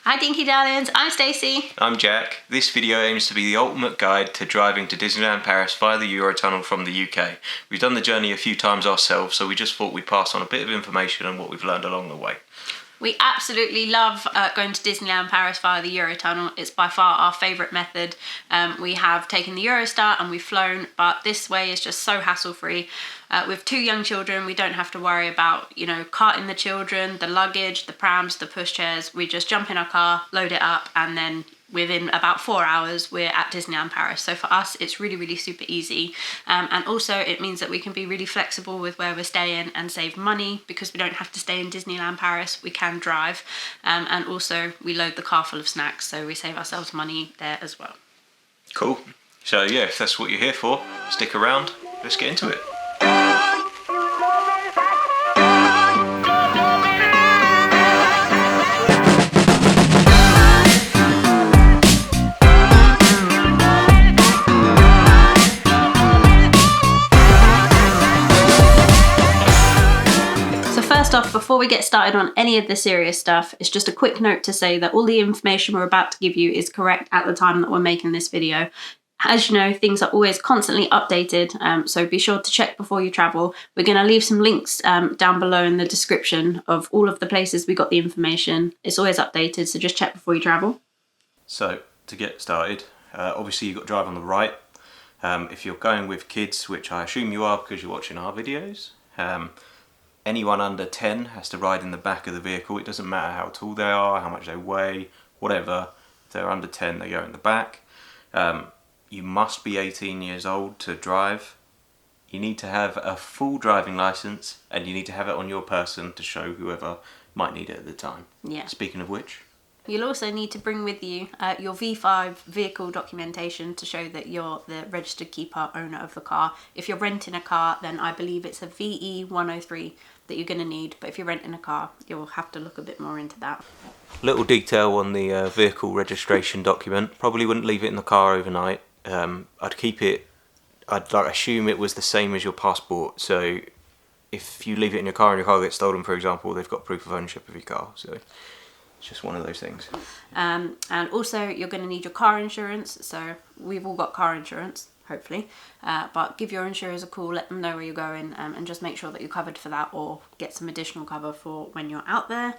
Hi Dinky Darlings, I'm Stacey. I'm Jack. This video aims to be the ultimate guide to driving to Disneyland Paris via the Eurotunnel from the UK. We've done the journey a few times ourselves, so we just thought we'd pass on a bit of information on what we've learned along the way. We absolutely love going to Disneyland Paris via the Eurotunnel. It's by far our favourite method. We have taken the Eurostar and we've flown, but this way is just so hassle-free. With 2 young children, we don't have to worry about, carting the children, the luggage, the prams, the pushchairs. We just jump in our car, load it up, and then within about 4 hours, we're at Disneyland Paris. So for us, it's really, really super easy. And also it means that we can be really flexible with where we're staying and save money because we don't have to stay in Disneyland Paris. We can drive. And also we load the car full of snacks, so we save ourselves money there as well. Cool. So yeah, if that's what you're here for, stick around. Let's get into it. First off, before we get started on any of the serious stuff, it's just a quick note to say that all the information we're about to give you is correct at the time that we're making this video. As you know, things are always constantly updated, so be sure to check before you travel. We're going to leave some links down below in the description of all of the places we got the information. It's always updated, so just check before you travel. So, to get started, obviously you've got to drive on the right. If you're going with kids, which I assume you are because you're watching our videos, anyone under 10 has to ride in the back of the vehicle. It doesn't matter how tall they are, how much they weigh, whatever. If they're under 10, they go in the back. You must be 18 years old to drive. You need to have a full driving license and you need to have it on your person to show whoever might need it at the time. Yeah. Speaking of which, you'll also need to bring with you your V5 vehicle documentation to show that you're the registered keeper owner of the car. If you're renting a car, then I believe it's a VE 103 that you're going to need, but if you're renting a car, you'll have to look a bit more into that. Little detail on the vehicle registration document. Probably wouldn't leave it in the car overnight. I'd keep it, I'd assume it was the same as your passport, so if you leave it in your car and your car gets stolen, for example, they've got proof of ownership of your car, so it's just one of those things. And also you're going to need your car insurance, so we've all got car insurance, hopefully, but give your insurers a call, let them know where you're going, and just make sure that you're covered for that or get some additional cover for when you're out there.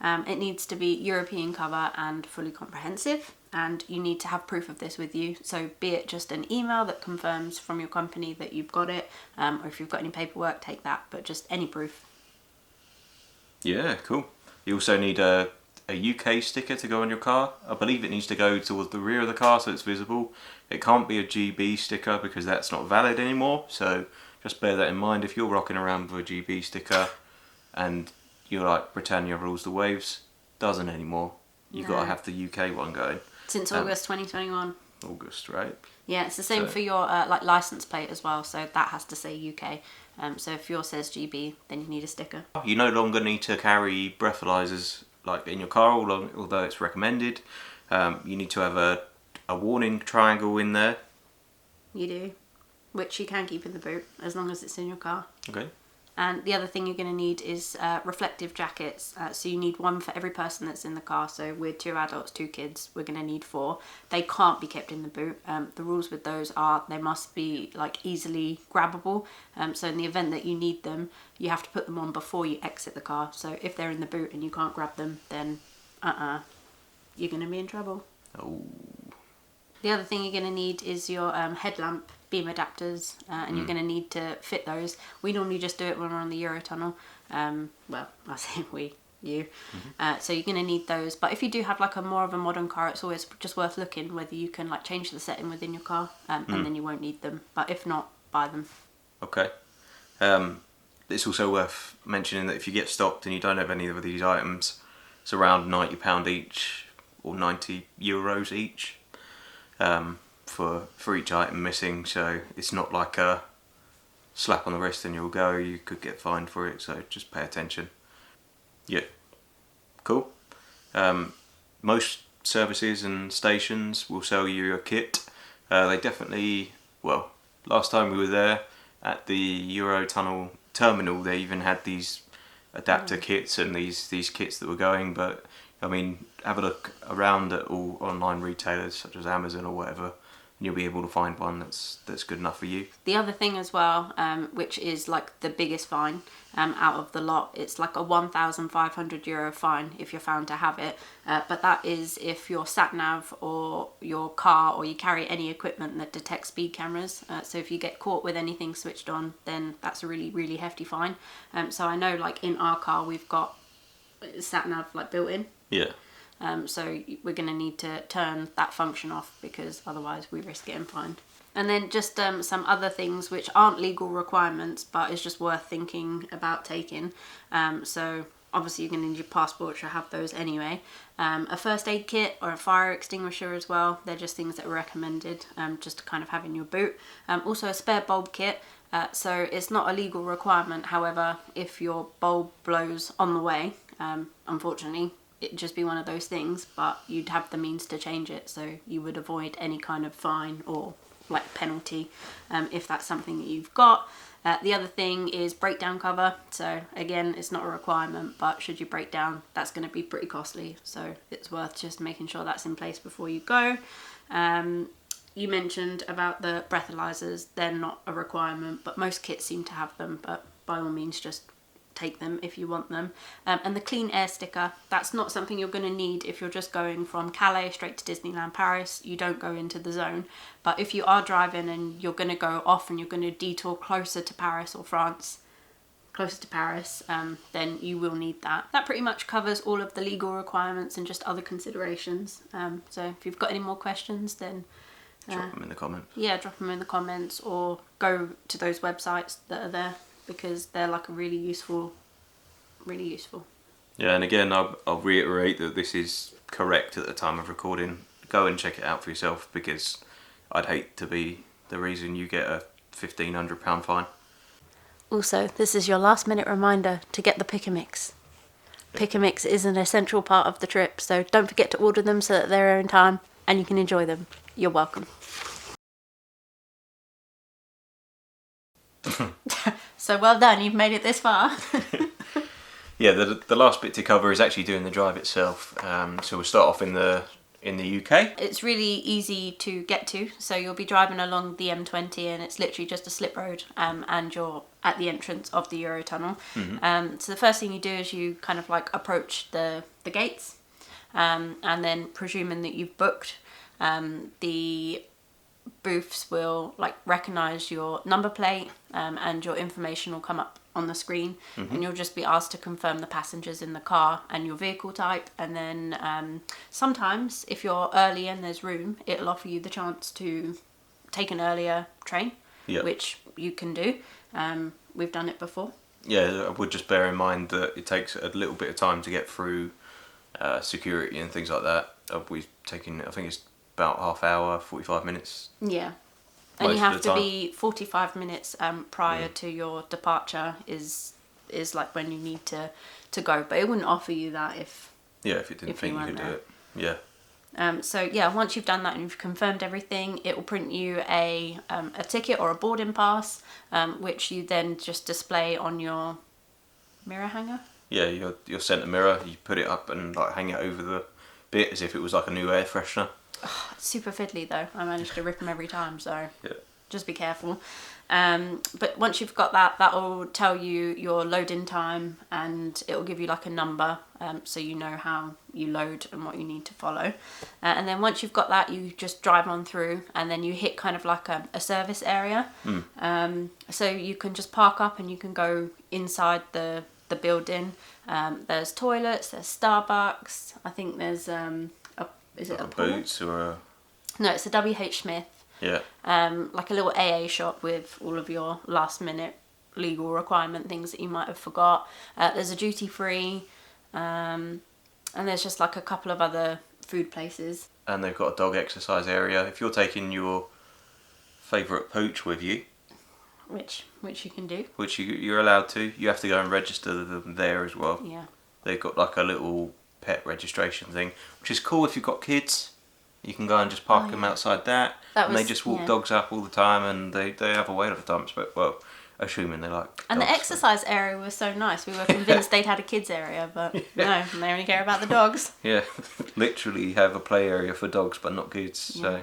It needs to be European cover and fully comprehensive, and you need to have proof of this with you, so be it just an email that confirms from your company that you've got it, or if you've got any paperwork, take that, but just any proof. Yeah, cool. You also need a UK sticker to go on your car. I believe it needs to go towards the rear of the car so it's visible. It can't be a GB sticker because that's not valid anymore, so just bear that in mind. If you're rocking around with a GB sticker and you're like Britannia rules the waves, doesn't anymore. You've got to have the UK one going. Since August 2021. August, right? Yeah, it's the same for your license plate as well, so that has to say UK. So if yours says GB, then you need a sticker. You no longer need to carry breathalyzers like in your car, although it's recommended. You need to have a warning triangle in there. You do, which you can keep in the boot as long as it's in your car. Okay. And the other thing you're going to need is reflective jackets. So you need one for every person that's in the car. So we're 2 adults, 2 kids. We're going to need 4. They can't be kept in the boot. The rules with those are they must be easily grabbable. So in the event that you need them, you have to put them on before you exit the car. So if they're in the boot and you can't grab them, then you're going to be in trouble. Oh. The other thing you're going to need is your headlamp beam adapters, and you're going to need to fit those. We normally just do it when we're on the Eurotunnel. Well, I say you. So you're going to need those. But if you do have a more of a modern car, it's always just worth looking whether you can change the setting within your car, and then you won't need them. But if not, buy them. Okay. It's also worth mentioning that if you get stopped and you don't have any of these items, it's around £90 each or €90 each. For each item missing, so it's not like a slap on the wrist and you'll go. You could get fined for it, so just pay attention. Yeah, cool. Most services and stations will sell you a kit. They definitely, well, last time we were there at the Eurotunnel terminal, they even had these adapter kits and these kits that were going, but I mean, have a look around at all online retailers such as Amazon or whatever, and you'll be able to find one that's good enough for you. The other thing as well, which is like the biggest fine out of the lot, it's like a €1,500 fine if you're found to have it. But that is if your sat nav or your car or you carry any equipment that detects speed cameras. So if you get caught with anything switched on, then that's a really, really hefty fine. So I know, like in our car, we've got sat nav like built in. Yeah. So we're going to need to turn that function off because otherwise we risk getting fined. And then just some other things which aren't legal requirements, but it's just worth thinking about taking. So obviously you're going to need your passport, which I have those anyway. A first aid kit or a fire extinguisher as well. They're just things that are recommended just to kind of have in your boot. Also a spare bulb kit. So it's not a legal requirement. However, if your bulb blows on the way, unfortunately, it'd just be one of those things, but you'd have the means to change it, so you would avoid any kind of fine or like penalty if that's something that you've got. The other thing is breakdown cover. So again, it's not a requirement, but should you break down, that's going to be pretty costly, so it's worth just making sure that's in place before you go. You mentioned about the breathalyzers. They're not a requirement, but most kits seem to have them, but by all means just take them if you want them. And the clean air sticker, that's not something you're going to need if you're just going from Calais straight to Disneyland Paris. You don't go into the zone, but if you are driving and you're going to go off and you're going to detour closer to Paris or France, then you will need that. That pretty much covers all of the legal requirements and just other considerations. So if you've got any more questions, then drop them in the comments. Yeah, drop them in the comments or go to those websites that are there, because they're like really useful. Yeah, and again, I'll reiterate that this is correct at the time of recording. Go and check it out for yourself, because I'd hate to be the reason you get a £1,500 fine. Also, this is your last minute reminder to get the pick-a-mix. Pick-a-mix is an essential part of the trip, so don't forget to order them so that they're in time and you can enjoy them. You're welcome. So well done, you've made it this far. Yeah, the last bit to cover is actually doing the drive itself. So we'll start off in the UK. It's really easy to get to, so you'll be driving along the M20 and it's literally just a slip road, and you're at the entrance of the Eurotunnel. Mm-hmm. So the first thing you do is you kind of like approach the gates, and then presuming that you've booked, the booths will like recognise your number plate, and your information will come up on the screen. Mm-hmm. And you'll just be asked to confirm the passengers in the car and your vehicle type, and then sometimes if you're early and there's room, it'll offer you the chance to take an earlier train. Yep. Which you can do. We've done it before. Yeah, I would just bear in mind that it takes a little bit of time to get through security and things like that. We've taken, I think it's about half hour, 45 minutes. Yeah. And you have to be 45 minutes prior to your departure is like when you need to go. But it wouldn't offer you that if you didn't think you could do it. Yeah. So yeah, once you've done that and you've confirmed everything, it will print you a ticket or a boarding pass, which you then just display on your mirror hanger. Yeah, your centre mirror. You put it up and like hang it over the bit as if it was like a new air freshener. Oh, it's super fiddly though. I managed to rip them every time, so yeah. Just be careful. But once you've got that will tell you your loading time, and it will give you like a number, so you know how you load and what you need to follow. And then once you've got that, you just drive on through, and then you hit kind of like a service area. So you can just park up and you can go inside the building. There's toilets, there's Starbucks. I think there's is it a Boots or a... No, it's a WH Smith. Yeah. Like a little AA shop with all of your last minute legal requirement things that you might have forgot. There's a duty free, and there's just like a couple of other food places. And they've got a dog exercise area. If you're taking your favourite pooch with you, which you can do, which you're allowed to, you have to go and register them there as well. Yeah. They've got like a little pet registration thing, which is cool if you've got kids. You can go and just park them outside and they just walk dogs up all the time, and they have a whale of a time. Well, assuming they like And the dogs, exercise area was so nice. We were convinced they'd had a kids area, but no, they only care about the dogs. Yeah, literally have a play area for dogs, but not kids. So,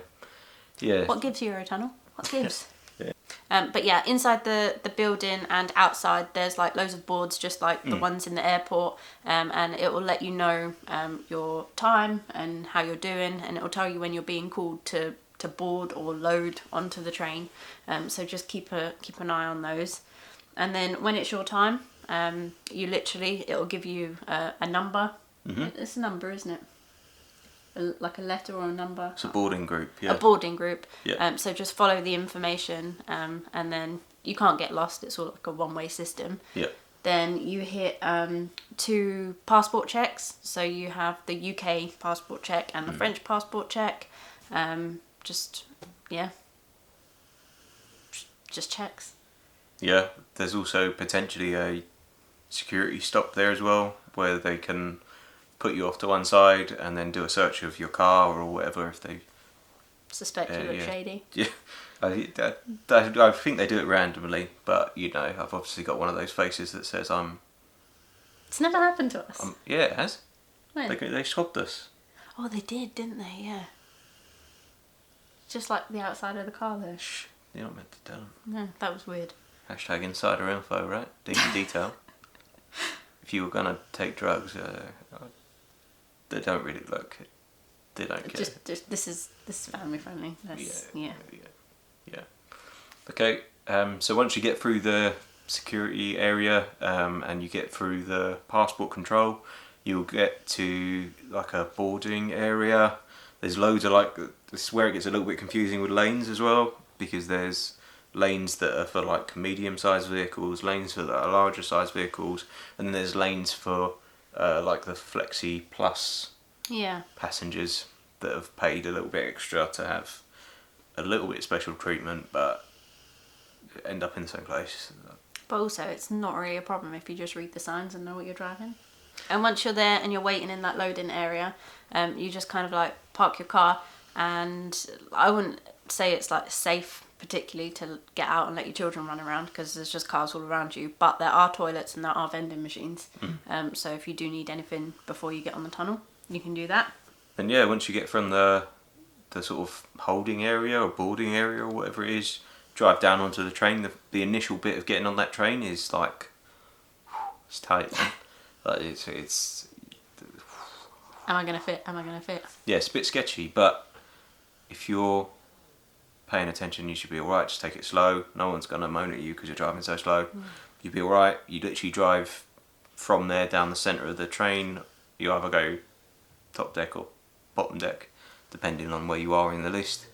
yeah. What gives Eurotunnel? What gives? Yeah. But yeah, inside the building and outside, there's like loads of boards, just like the ones in the airport, and it will let you know your time and how you're doing, and it will tell you when you're being called to board or load onto the train. So just keep an eye on those, and then when it's your time, it'll give you a number. It's a number, isn't it? Like a letter or a number. It's a boarding group, yeah. A boarding group. Yeah. So just follow the information, and then you can't get lost. It's all like a one-way system. Yeah. Then you hit 2 passport checks. So you have the UK passport check and the French passport check. Just checks. Yeah. There's also potentially a security stop there as well, where they can put you off to one side and then do a search of your car or whatever if they Suspect you look shady. Yeah, I think they do it randomly, but I've obviously got one of those faces that says It's never happened to us. Yeah, it has. When? They swabbed us. Oh, they did, didn't they? Yeah. Just like the outside of the car there. Shh, you're not meant to tell them. No, that was weird. Hashtag insider info, right? Dig in detail. If you were gonna take drugs, they don't really look. They don't care. Just this is family friendly. Yeah. Okay. So once you get through the security area and you get through the passport control, you'll get to like a boarding area. There's loads of this is where it gets a little bit confusing with lanes as well, because there's lanes that are for like medium-sized vehicles, lanes for the larger sized vehicles, and then there's lanes for like the Flexi Plus passengers that have paid a little bit extra to have a little bit special treatment, but end up in the same place. But also, it's not really a problem if you just read the signs and know what you're driving. And once you're there and you're waiting in that loading area, you just kind of like park your car, and I wouldn't say it's like safe particularly to get out and let your children run around, because there's just cars all around you, but there are toilets and there are vending machines. So if you do need anything before you get on the tunnel, you can do that. And yeah, once you get from the sort of holding area or boarding area or whatever it is, drive down onto the train. The initial bit of getting on that train is like, it's tight. Like it's. Am I gonna fit? Am I gonna fit? Yeah, it's a bit sketchy, but if you're paying attention, you should be alright. Just take it slow. No one's gonna moan at you because you're driving so slow. You'll be alright. You literally drive from there down the centre of the train. You either go top deck or bottom deck, depending on where you are in the list,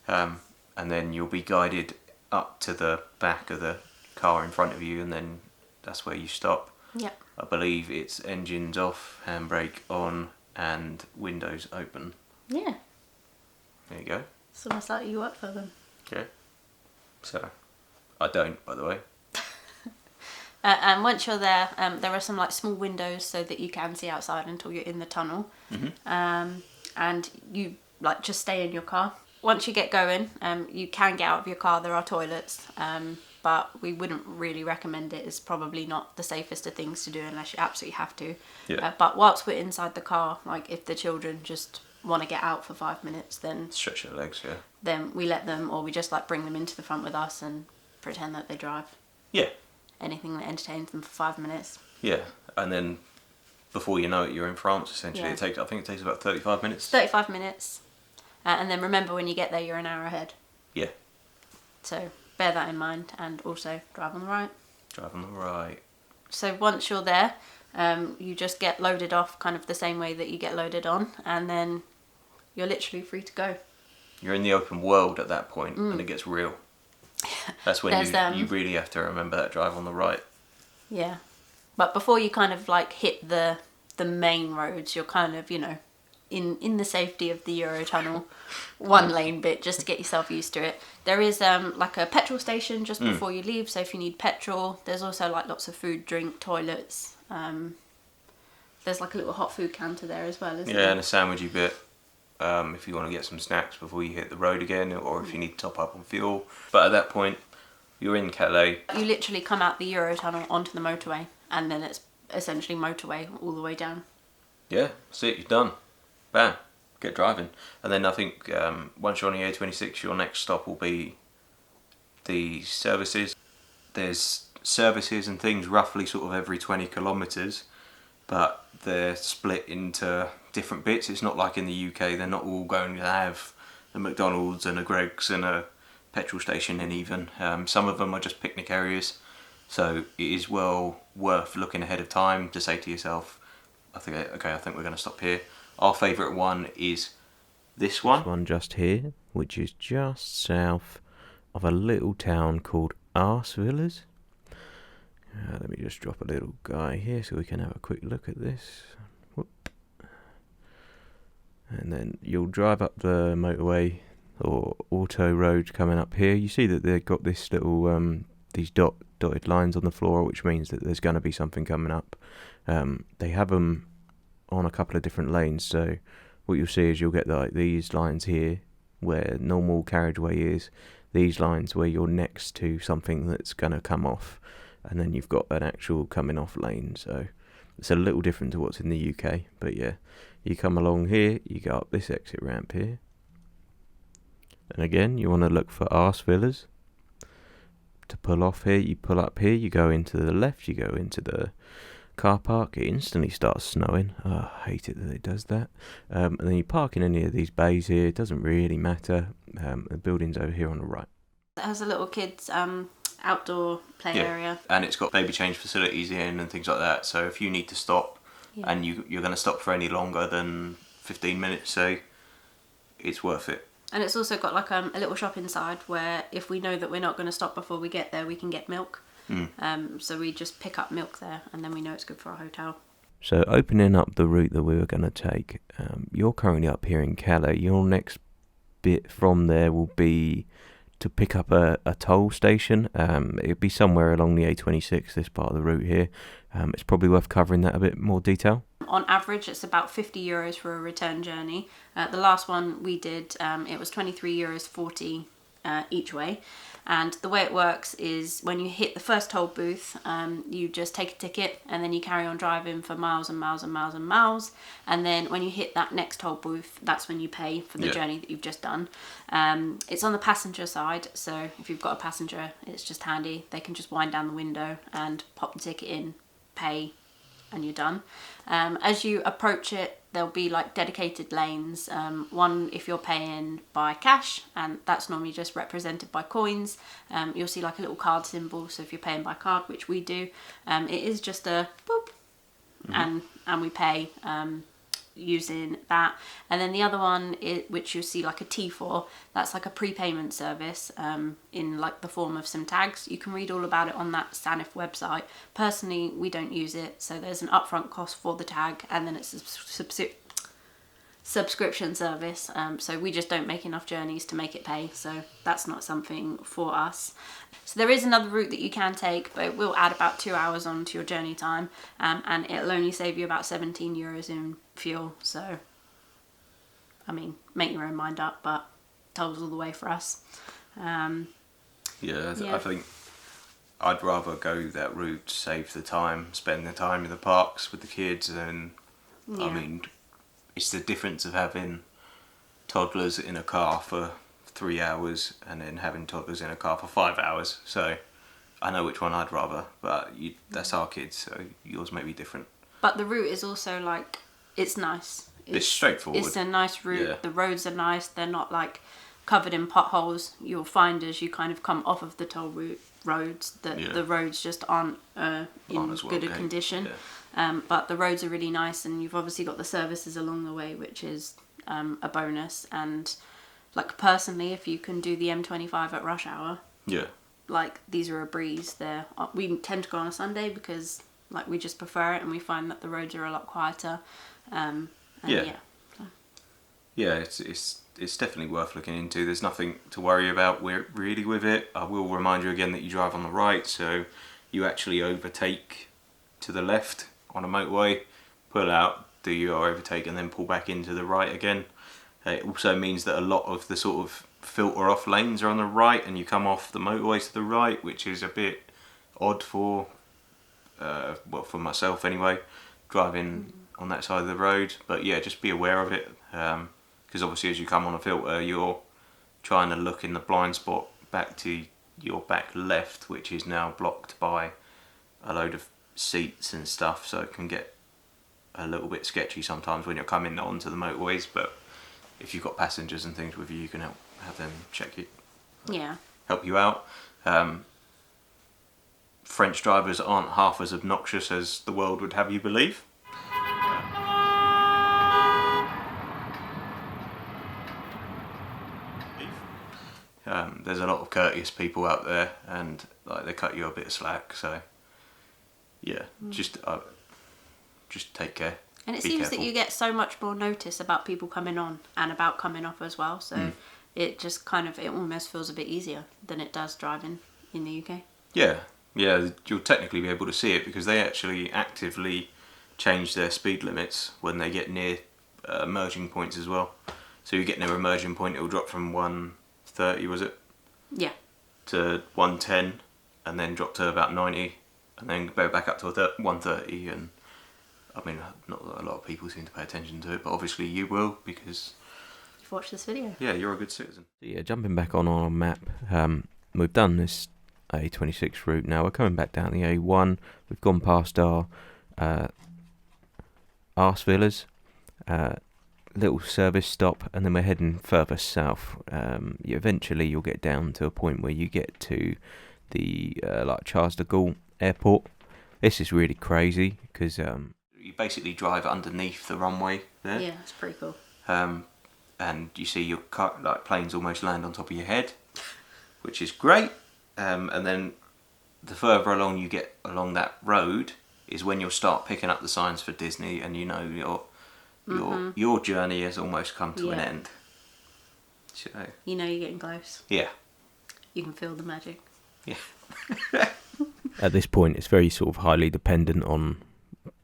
and then you'll be guided up to the back of the car in front of you, and then that's where you stop. Yep. I believe it's engines off, handbrake on, and windows open. Yeah. There you go. It's almost like you work for them. Yeah. So, I don't, by the way. And once you're there, there are some like small windows so that you can see outside until you're in the tunnel. And you like just stay in your car. Once you get going, you can get out of your car. There are toilets, but we wouldn't really recommend it. It's probably not the safest of things to do unless you absolutely have to. Yeah. But whilst we're inside the car, like if the children just want to get out for 5 minutes, then Stretch their legs, yeah. Then we let them, or we just like bring them into the front with us and pretend that they drive. Yeah. Anything that entertains them for 5 minutes. Yeah, and then before you know it, you're in France. Essentially, Yeah. I think it takes about 35 minutes. 35 minutes, and then remember when you get there, you're an hour ahead. Yeah. So bear that in mind, and also drive on the right. Drive on the right. So once you're there, you just get loaded off kind of the same way that you get loaded on, and then you're literally free to go. You're in the open world at that point, and it gets real. That's when you really have to remember that drive on the right. Yeah, but before you kind of like hit the main roads, you're kind of, in the safety of the Eurotunnel, one lane bit, just to get yourself used to it. There is like a petrol station just before you leave, so if you need petrol. There's also like lots of food, drink, toilets. There's like a little hot food counter there as well, isn't there? Yeah, and a sandwichy bit. If you want to get some snacks before you hit the road again, or if you need to top up on fuel. But at that point, you're in Calais. You literally come out the Eurotunnel onto the motorway, and then it's essentially motorway all the way down. Yeah, that's it, you're done. Bam, get driving. And then I think once you're on the A26, your next stop will be the services. There's services and things roughly sort of every 20 kilometres, but they're split into different bits. It's not like in the UK, they're not all going to have a McDonald's and a Greggs and a petrol station in even. Some of them are just picnic areas, so it is well worth looking ahead of time to say to yourself, I think we're going to stop here. Our favourite one is this one. This one just here, which is just south of a little town called Villas. Let me just drop a little guy here so we can have a quick look at this. Whoop. And then you'll drive up the motorway or auto road coming up here. You see that they've got this little these dotted lines on the floor, which means that there's going to be something coming up. They have them on a couple of different lanes, so what you'll see is you'll get like these lines here where normal carriageway is, these lines where you're next to something that's going to come off, and then you've got an actual coming off lane. So it's a little different to what's in the UK, but yeah, you come along here, you go up this exit ramp here, and again you want to look for Villas. To pull off here, you pull up here, you go into the left, you go into the car park. It instantly starts snowing. Oh, I hate it that it does that. And then you park in any of these bays here. It doesn't really matter. The building's over here on the right. It has a little kids outdoor play area, and it's got baby change facilities in and things like that. So if you need to stop, and you're going to stop for any longer than 15 minutes, say, it's worth it. And it's also got like a little shop inside where if we know that we're not going to stop before we get there, we can get milk. So we just pick up milk there, and then we know it's good for our hotel. So opening up the route that we were going to take, you're currently up here in Calais. Your next bit from there will be to pick up a toll station. It'll be somewhere along the A26, this part of the route here. It's probably worth covering that a bit more detail. On average, it's about €50 for a return journey. The last one we did, it was €23.40 each way. And the way it works is when you hit the first toll booth, you just take a ticket and then you carry on driving for miles and miles and miles and miles. And then when you hit that next toll booth, that's when you pay for the journey that you've just done. It's on the passenger side, so if you've got a passenger, it's just handy. They can just wind down the window and pop the ticket in, pay, and you're done. As you approach it, there'll be like dedicated lanes. One if you're paying by cash, and that's normally just represented by coins. You'll see like a little card symbol, so if you're paying by card, which we do, it is just a boop, and we pay using that. And then the other one, which you'll see like a T for, that's like a prepayment service in like the form of some tags. You can read all about it on that Sanif website. Personally, we don't use it, so there's an upfront cost for the tag, and then it's a subscription service, so we just don't make enough journeys to make it pay, so that's not something for us. So there is another route that you can take, but it will add about 2 hours onto your journey time, and it'll only save you about €17 in fuel. So I mean, make your own mind up, but tolls all the way for us. I think I'd rather go that route, save the time, spend the time in the parks with the kids, and I mean, it's the difference of having toddlers in a car for 3 hours and then having toddlers in a car for 5 hours. So I know which one I'd rather, but that's our kids, so yours may be different. But the route is also like, it's nice. It's straightforward. It's a nice route. Yeah. The roads are nice. They're not like covered in potholes. You'll find as you kind of come off of the toll roads that the roads just aren't in good a condition. Yeah. But the roads are really nice, and you've obviously got the services along the way, which is a bonus. And like personally, if you can do the M25 at rush hour, like these are a breeze. We tend to go on a Sunday because like we just prefer it, and we find that the roads are a lot quieter. It's definitely worth looking into. There's nothing to worry about really with it. I will remind you again that you drive on the right, so you actually overtake to the left on a motorway, pull out, do your overtake, and then pull back into the right again. It also means that a lot of the sort of filter off lanes are on the right, and you come off the motorway to the right, which is a bit odd for, for myself anyway, driving on that side of the road. But yeah, just be aware of it, because obviously as you come on a filter, you're trying to look in the blind spot back to your back left, which is now blocked by a load of seats and stuff, so it can get a little bit sketchy sometimes when you're coming onto the motorways. But if you've got passengers and things with you, you can have them check it, help you out. French drivers aren't half as obnoxious as the world would have you believe. There's a lot of courteous people out there, and like they cut you a bit of slack. So yeah, just take care. And it seems that you get so much more notice about people coming on and about coming off as well. So it just it almost feels a bit easier than it does driving in the UK. Yeah, you'll technically be able to see it because they actually actively change their speed limits when they get near merging points as well. So you get near a merging point, it'll drop from 130, was it? Yeah. To 110, and then drop to about 90, and then go back up to 130. And I mean, not that a lot of people seem to pay attention to it, but obviously you will, because you've watched this video. Yeah, you're a good citizen. Yeah, jumping back on our map, we've done this A26 route now. We're coming back down the A1. We've gone past our arse villas, little service stop, and then we're heading further south. Eventually you'll get down to a point where you get to the like Charles de Gaulle airport. This is really crazy because you basically drive underneath the runway there. Yeah, it's pretty cool. And you see your planes almost land on top of your head, which is great. And then the further along you get along that road is when you'll start picking up the signs for Disney, and you know your journey has almost come to an end. So you know you're getting close. Yeah. You can feel the magic. Yeah. At this point, it's very sort of highly dependent on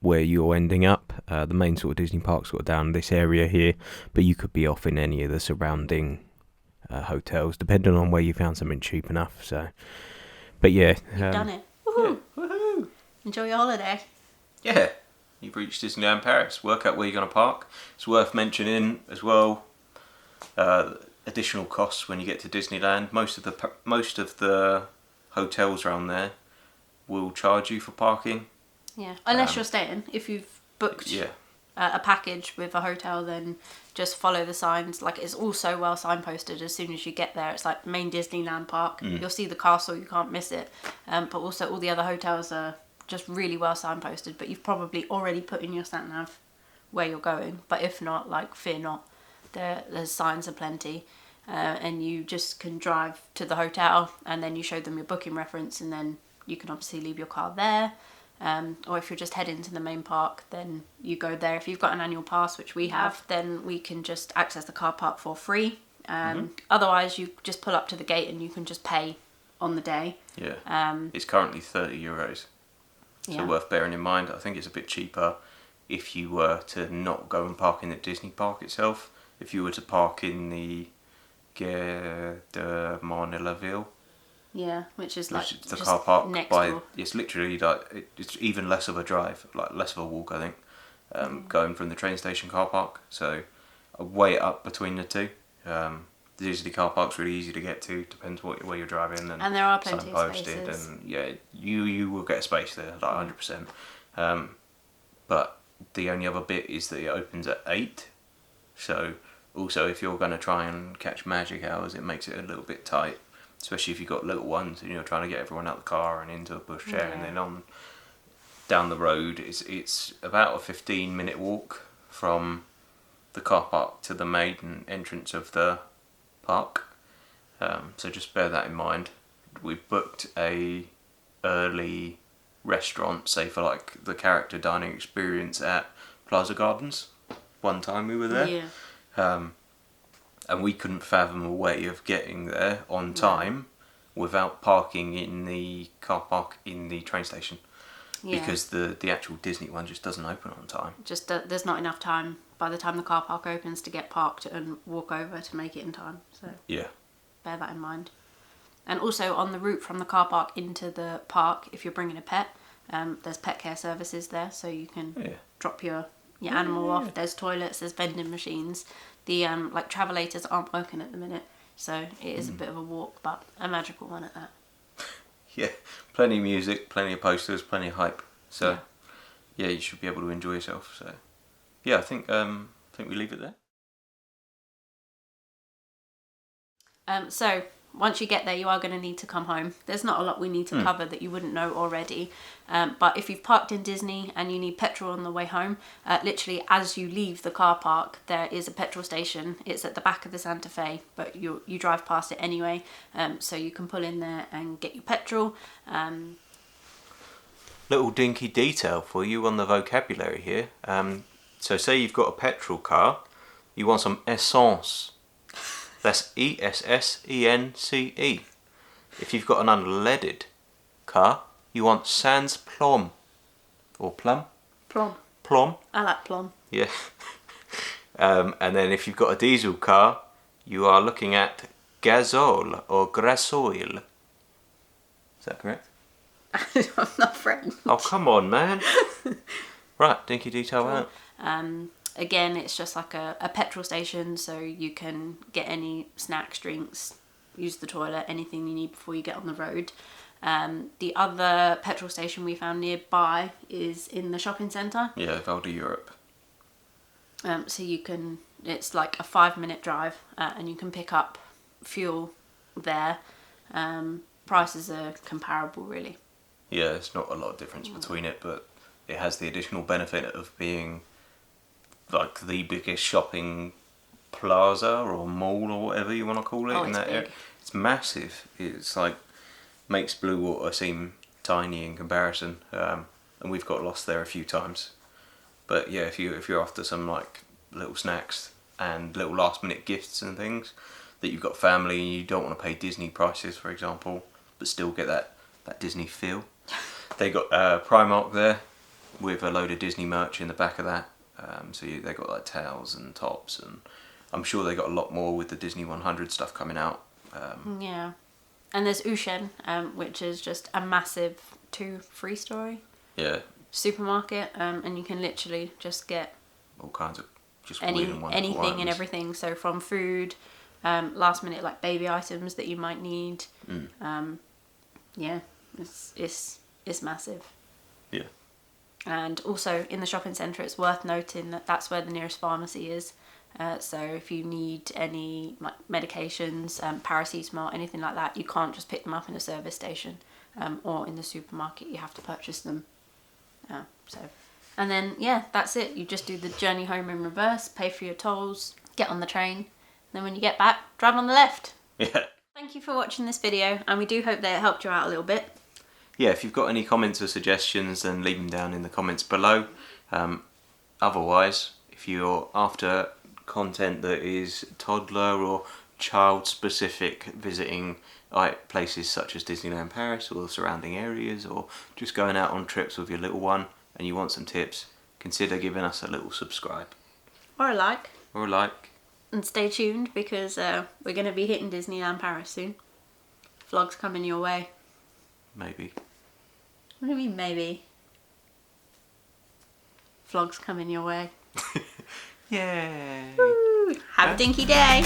where you're ending up. The main sort of Disney parks got down this area here, but you could be off in any of the surrounding hotels, depending on where you found something cheap enough. So, but yeah, you've done it. Woohoo! Yeah. Woohoo! Enjoy your holiday. Yeah, you've reached Disneyland Paris. Work out where you're going to park. It's worth mentioning as well. Additional costs when you get to Disneyland. Most of the hotels around there will charge you for parking. Yeah, unless you're staying. If you've booked a package with a hotel, then just follow the signs. Like, it's also well signposted as soon as you get there. It's like main Disneyland park. You'll see the castle, you can't miss it. But also all the other hotels are just really well signposted. But you've probably already put in your sat nav where you're going. But if not, like, fear not. There's signs aplenty. And you just can drive to the hotel, and then you show them your booking reference, and then you can obviously leave your car there. Or if you're just heading to the main park, then you go there. If you've got an annual pass, which we have, then we can just access the car park for free. Otherwise, you just pull up to the gate and you can just pay on the day. Yeah. It's currently €30. So worth bearing in mind. I think it's a bit cheaper if you were to not go and park in the Disney park itself. If you were to park in the Gare de Marne-la-Ville. Yeah, which is like the car park next by door. It's literally like it's even less of a drive, like less of a walk, I think, going from the train station car park. So I weigh it up between the two. The Disney car park's really easy to get to, depends where you're driving, and there are plenty of signposted, spaces. and yeah, you will get a space there, like 100%. But the only other bit is that it opens at 8, so also if you're going to try and catch magic hours, it makes it a little bit tight, especially if you've got little ones and you're trying to get everyone out of the car and into a pushchair, and then on down the road. It's about a 15-minute walk from the car park to the main entrance of the park, so just bear that in mind. We booked a early restaurant, say for like the character dining experience at Plaza Gardens. One time we were there, and we couldn't fathom a way of getting there on time without parking in the car park in the train station, because the actual Disney one just doesn't open on time. Just there's not enough time by the time the car park opens to get parked and walk over to make it in time. So yeah, bear that in mind. And also on the route from the car park into the park, if you're bringing a pet, there's pet care services there, so you can drop your animal off. There's toilets, there's vending machines. The like travelators aren't working at the minute, so it is a bit of a walk, but a magical one at that. Yeah, plenty of music, plenty of posters, plenty of hype. So yeah, you should be able to enjoy yourself. So yeah, I think we leave it there. So once you get there, you are going to need to come home. There's not a lot we need to cover that you wouldn't know already. But if you've parked in Disney and you need petrol on the way home, literally as you leave the car park, there is a petrol station. It's at the back of the Santa Fe, but you drive past it anyway. So you can pull in there and get your petrol. Little dinky detail for you on the vocabulary here. So say you've got a petrol car, you want some essence. That's ESSENCE. If you've got an unleaded car, you want sans plomb. Or plum? Plom. Plomb. I like plom. Yeah. And then if you've got a diesel car, you are looking at gazole or gasoil. Is that correct? I'm not French. Oh, come on, man. Right, dinky detail out. Again, it's just like a petrol station, so you can get any snacks, drinks, use the toilet, anything you need before you get on the road. The other petrol station we found nearby is in the shopping centre. Yeah, Val de Europe. So it's like a 5-minute drive, and you can pick up fuel there. Prices are comparable, really. Yeah, it's not a lot of difference between it, but it has the additional benefit of being like the biggest shopping plaza or mall or whatever you want to call it in that area. It's massive. It's like makes Blue Water seem tiny in comparison, and we've got lost there a few times. But yeah, if you're after some like little snacks and little last minute gifts and things that you've got family and you don't want to pay Disney prices, for example, but still get that Disney feel, they got Primark there with a load of Disney merch in the back of that. So they got like towels and tops, and I'm sure they got a lot more with the Disney 100 stuff coming out. Yeah, and there's Ushen, which is just a massive 2-3-story supermarket, and you can literally just get all kinds of just anything and everything. So from food, last minute like baby items that you might need. Yeah, it's massive. Yeah. And also in the shopping centre, it's worth noting that that's where the nearest pharmacy is. So if you need any like medications, paracetamol, anything like that, you can't just pick them up in a service station or in the supermarket. You have to purchase them. And then that's it. You just do the journey home in reverse, pay for your tolls, get on the train. Then when you get back, drive on the left. Yeah. Thank you for watching this video, and we do hope that it helped you out a little bit. Yeah, if you've got any comments or suggestions, then leave them down in the comments below. Otherwise, if you're after content that is toddler or child specific, visiting places such as Disneyland Paris or the surrounding areas, or just going out on trips with your little one and you want some tips, consider giving us a little subscribe. Or a like. Or a like. And stay tuned, because we're going to be hitting Disneyland Paris soon. Vlogs coming your way. Maybe. What do you mean, maybe? Vlogs coming your way. Yay! Woo! Have a dinky day!